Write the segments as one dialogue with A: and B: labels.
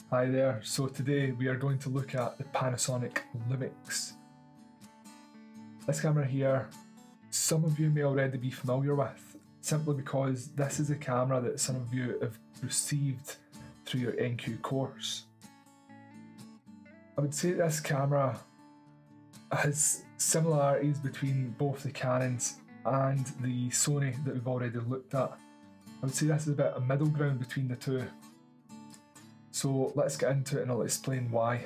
A: Hi there, so today we are going to look at the Panasonic Lumix. This camera here, some of you may already be familiar with, simply because this is a camera that some of you have received through your NQ course. I would say this camera has similarities between both the Canons and the Sony that we've already looked at. I would say this is a bit of middle ground between the two. So let's get into it and I'll explain why.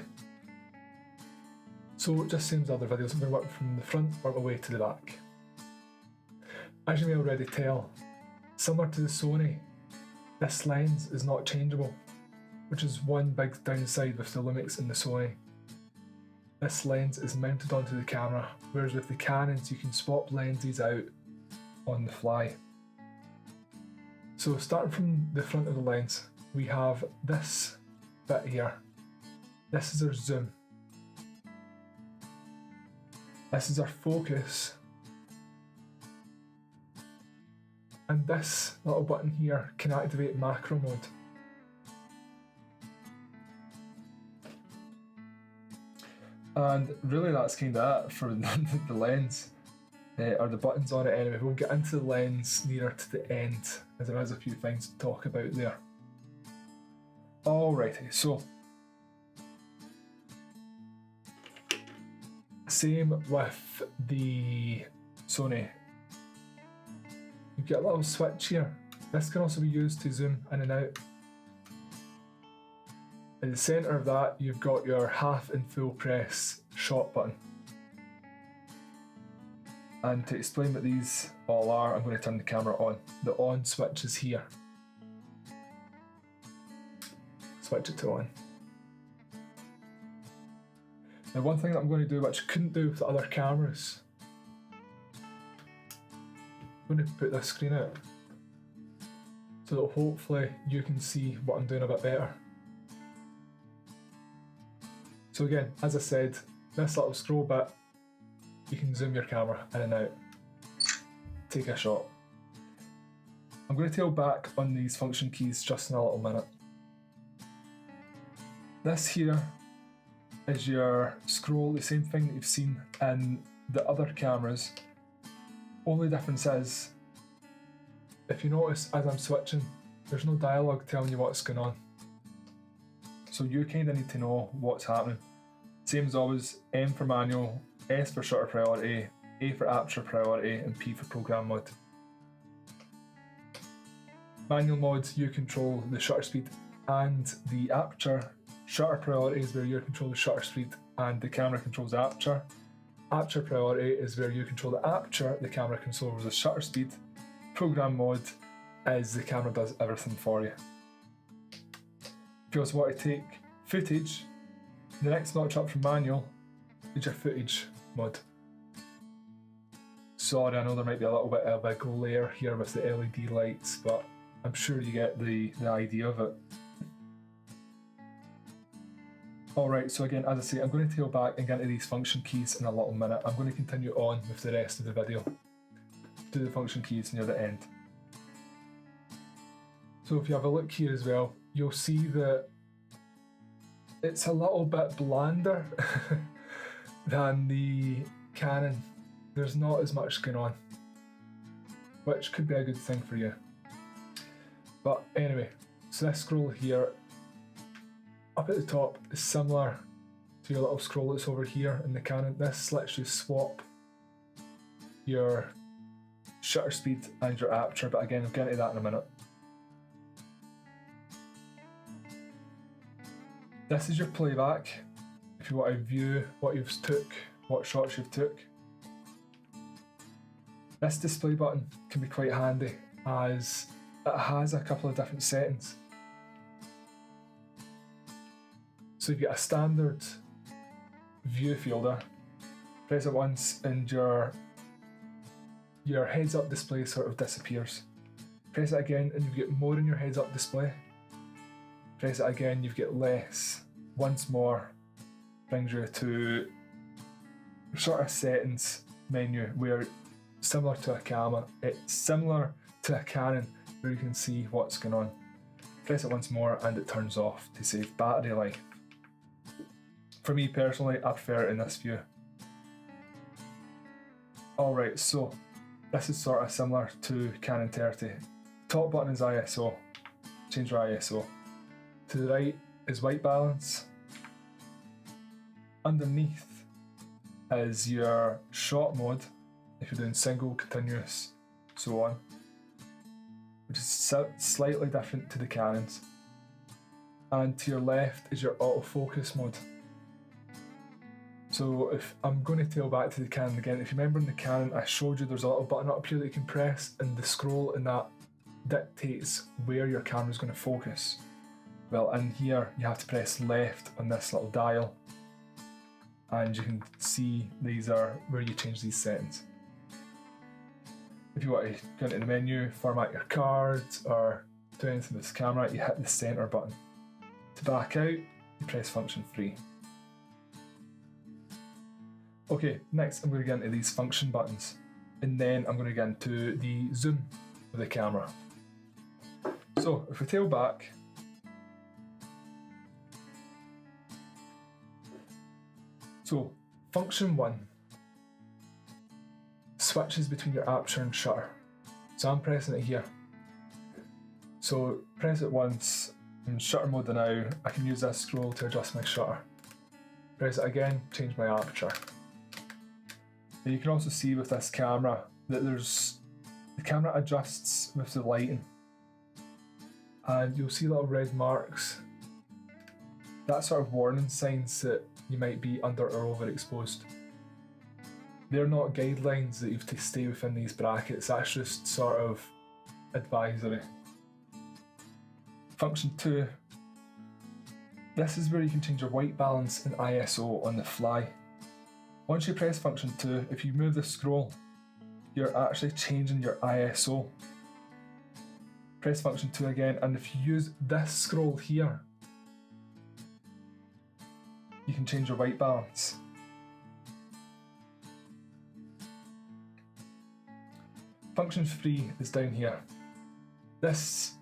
A: So just same as other videos, I'm going to work from the front, work my way to the back. As you may already tell, similar to the Sony, this lens is not changeable, which is one big downside with the Lumix and the Sony. This lens is mounted onto the camera, whereas with the Canons you can swap lenses out on the fly. So starting from the front of the lens, we have this bit here. This is our zoom. This is our focus. And this little button here can activate macro mode. And really that's kind of it for the lens, or the buttons on it anyway. We'll get into the lens nearer to the end, as there is a few things to talk about there. Alrighty, so same with the Sony. You get a little switch here. This can also be used to zoom in and out. In the centre of that, you've got your half and full press shot button. And to explain what these all are, I'm going to turn the camera on. The on switch is here. Switch it to on. Now one thing that I'm going to do, which I couldn't do with the other cameras, I'm going to put this screen out so that hopefully you can see what I'm doing a bit better. So again, as I said, this little scroll bit, you can zoom your camera in and out, take a shot. I'm going to tail back on these function keys just in a little minute. This here is your scroll, the same thing that you've seen in the other cameras. Only difference is, if you notice as I'm switching, there's no dialogue telling you what's going on. So you kind of need to know what's happening. Same as always, M for manual, S for shutter priority, A for aperture priority, and P for program mode. Manual modes, you control the shutter speed and the aperture. Shutter priority is where you control the shutter speed and the camera controls the aperture. Aperture priority is where you control the aperture, the camera controls the shutter speed. Program mode is the camera does everything for you. If you also want to take footage, the next notch up from manual is your footage mode. Sorry, I know there might be a little bit of a glare here with the LED lights, but I'm sure you get the idea of it. Alright, so again, as I say, I'm going to tail back and get into these function keys in a little minute. I'm going to continue on with the rest of the video. Do the function keys near the end. So if you have a look here as well, you'll see that it's a little bit blander than the Canon. There's not as much going on, which could be a good thing for you. But anyway, so this scroll here, up at the top, is similar to your little scroll that's over here in the Canon. This lets you swap your shutter speed and your aperture, but again, I'll get into that in a minute. This is your playback, if you want to view what you've took, what shots you've took. This display button can be quite handy as it has a couple of different settings. So you get a standard view fielder, press it once and your heads up display sort of disappears. Press it again and you get more in your heads up display. Press it again, you get less. Once more brings you to sort of settings menu where similar to a Canon, where you can see what's going on. Press it once more and it turns off to save battery life. For me personally, I prefer it in this view. Alright, so this is sort of similar to Canon 30. Top button is ISO, change your ISO. To the right is white balance. Underneath is your shot mode, if you're doing single, continuous, so on, which is slightly different to the Canons. And to your left is your autofocus mode. So if I'm going to tail back to the Canon again, if you remember in the Canon I showed you there's a little button up here that you can press and the scroll and that dictates where your camera is going to focus. Well, in here you have to press left on this little dial and you can see these are where you change these settings. If you want to go into the menu, format your cards or do anything with this camera, you hit the center button. To back out, you press function 3. Okay, next I'm going to get into these function buttons and then I'm going to get into the zoom of the camera. So if we tail back, so function 1 switches between your aperture and shutter. So I'm pressing it here. So press it once, in shutter mode now, I can use this scroll to adjust my shutter. Press it again, change my aperture. Now you can also see with this camera that the camera adjusts with the lighting. And you'll see little red marks. That's sort of warning signs that you might be under or overexposed. They're not guidelines that you have to stay within these brackets, that's just sort of advisory. Function 2. This is where you can change your white balance and ISO on the fly. Once you press function 2, if you move the scroll, you're actually changing your ISO. Press function 2 again, and if you use this scroll here, you can change your white balance. Function 3 is down here. This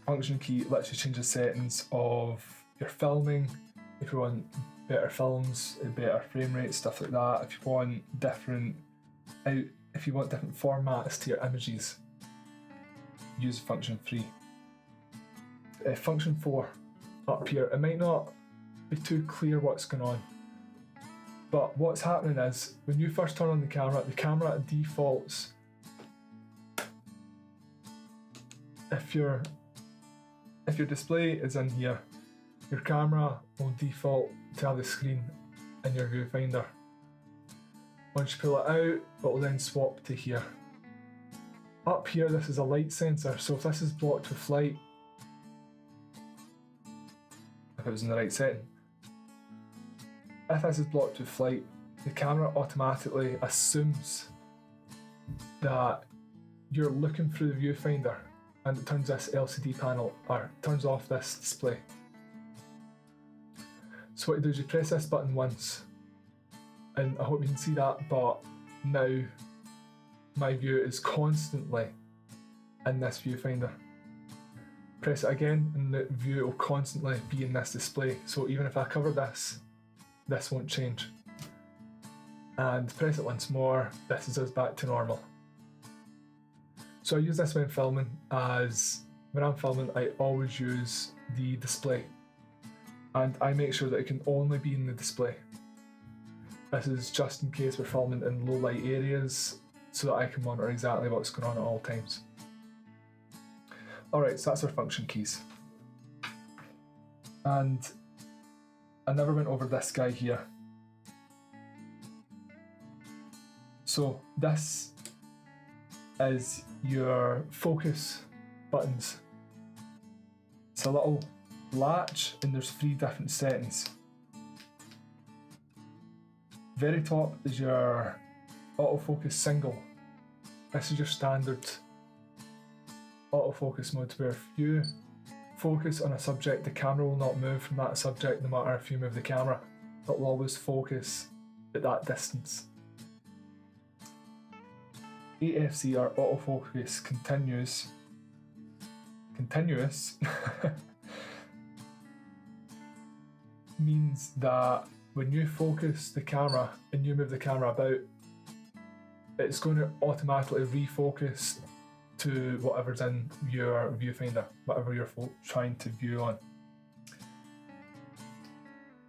A: function key lets you change the settings of your filming, if you want better films, better frame rate, stuff like that. If you want different formats to your images, use function 3. Function 4 up here, it might not be too clear what's going on, but what's happening is when you first turn on the camera defaults. If your display is in here, your camera will default to have the screen in your viewfinder. Once you pull it out, it will then swap to here. Up here, this is a light sensor, so if this is blocked with light, if it was in the right setting, if this is blocked with light, the camera automatically assumes that you're looking through the viewfinder and it turns this LCD panel, or turns off this display. So what you do is you press this button once, and I hope you can see that, but now my view is constantly in this viewfinder. Press it again and the view will constantly be in this display, so even if I cover this won't change. And press it once more, this is us back to normal. So I use this when filming, as when I'm filming I always use the display and I make sure that it can only be in the display. This is just in case we're filming in low light areas so that I can monitor exactly what's going on at all times. Alright, so that's our function keys. And I never went over this guy here. So this is your focus buttons. It's a little latch and there's 3 different settings. Very top is your autofocus single. This is your standard autofocus mode where if you focus on a subject, the camera will not move from that subject no matter if you move the camera. It will always focus at that distance. AFC or autofocus continuous continuous means that when you focus the camera and you move the camera about, it's going to automatically refocus to whatever's in your viewfinder, whatever you're trying to view on.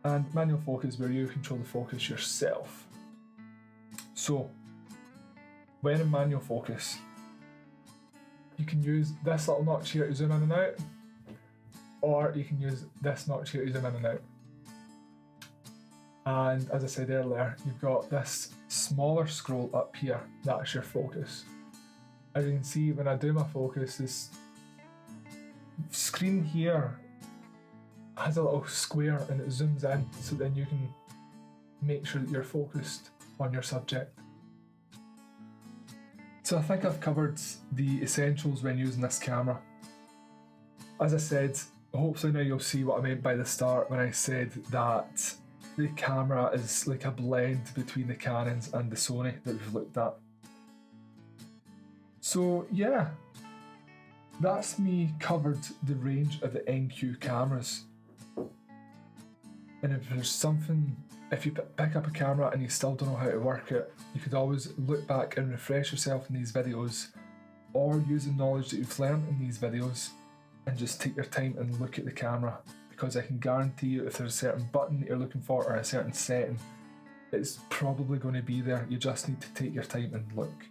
A: And manual focus, where you control the focus yourself. So, when in manual focus, you can use this little notch here to zoom in and out, or you can use this notch here to zoom in and out. And as I said earlier, you've got this smaller scroll up here, that's your focus. As you can see, when I do my focus, this screen here has a little square and it zooms in, so then you can make sure that you're focused on your subject. So I think I've covered the essentials when using this camera. As I said, hopefully now you'll see what I meant by the start when I said that the camera is like a blend between the Canons and the Sony that we've looked at. So yeah, that's me covered the range of the NQ cameras. And if there's something, if you pick up a camera and you still don't know how to work it, you could always look back and refresh yourself in these videos, or use the knowledge that you've learned in these videos and just take your time and look at the camera, because I can guarantee you if there's a certain button that you're looking for or a certain setting, it's probably going to be there. You just need to take your time and look.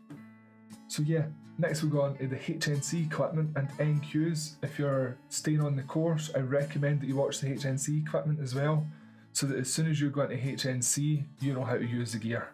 A: So yeah, next we'll go on to the HNC equipment and NQs. If you're staying on the course, I recommend that you watch the HNC equipment as well, so that as soon as you go into HNC, you know how to use the gear.